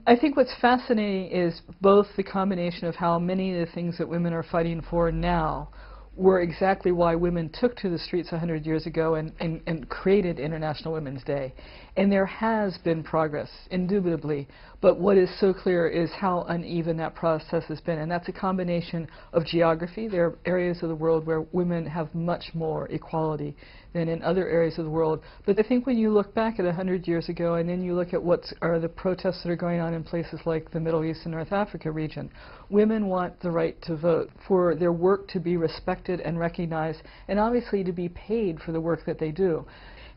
I think what's fascinating is both the combination of how many of the things that women are fighting for now were exactly why women took to the streets 100 years ago and created International Women's Day. And there has been progress, indubitably, but what is so clear is how uneven that process has been. And that's a combination of geography. There are areas of the world where women have much more equality than in other areas of the world. But I think when you look back at 100 years ago and then you look at what are the protests that are going on in places like the Middle East and North Africa region, women want the right to vote, for their work to be respected and recognized, and obviously to be paid for the work that they do.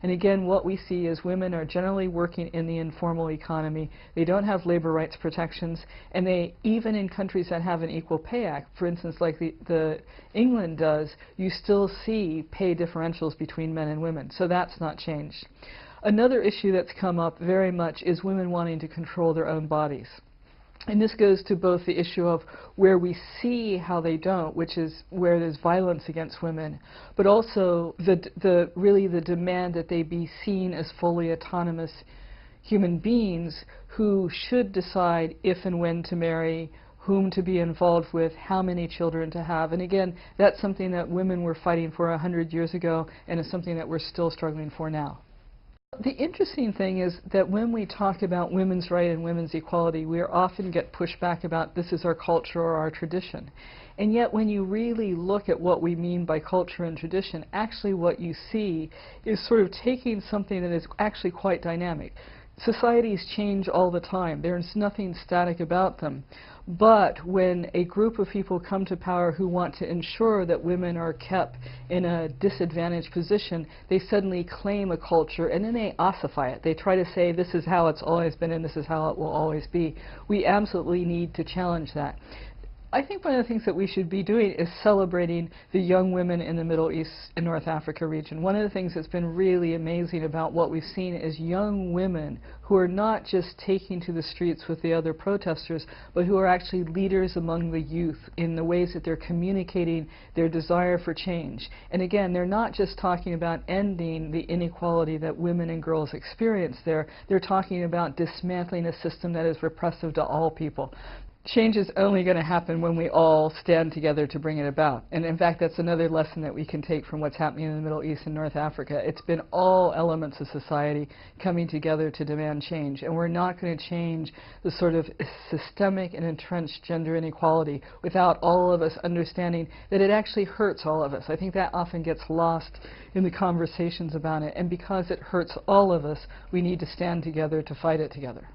And again, what we see is women are generally working in the informal economy. They don't have labor rights protections, and they, even in countries that have an Equal Pay Act, for instance, like the England does, you still see pay differentials between men and women. So that's not changed. Another issue that's come up very much is women wanting to control their own bodies. And this goes to both the issue of where we see how they don't, which is where there's violence against women, but also really the demand that they be seen as fully autonomous human beings who should decide if and when to marry, whom to be involved with, how many children to have. And again, that's something that women were fighting for 100 years ago, and is something that we're still struggling for now. The interesting thing is that when we talk about women's right and women's equality, we often get pushback about this is our culture or our tradition. And yet when you really look at what we mean by culture and tradition, actually what you see is sort of taking something that is actually quite dynamic. Societies change all the time. There's nothing static about them. But when a group of people come to power who want to ensure that women are kept in a disadvantaged position, they suddenly claim a culture and then they ossify it. They try to say this is how it's always been and this is how it will always be. We absolutely need to challenge that. I think one of the things that we should be doing is celebrating the young women in the Middle East and North Africa region. One of the things that's been really amazing about what we've seen is young women who are not just taking to the streets with the other protesters, but who are actually leaders among the youth in the ways that they're communicating their desire for change. And again, they're not just talking about ending the inequality that women and girls experience there. They're talking about dismantling a system that is repressive to all people. Change is only going to happen when we all stand together to bring it about. And in fact, that's another lesson that we can take from what's happening in the Middle East and North Africa. It's been all elements of society coming together to demand change. And we're not going to change the sort of systemic and entrenched gender inequality without all of us understanding that it actually hurts all of us. I think that often gets lost in the conversations about it. And because it hurts all of us, we need to stand together to fight it together.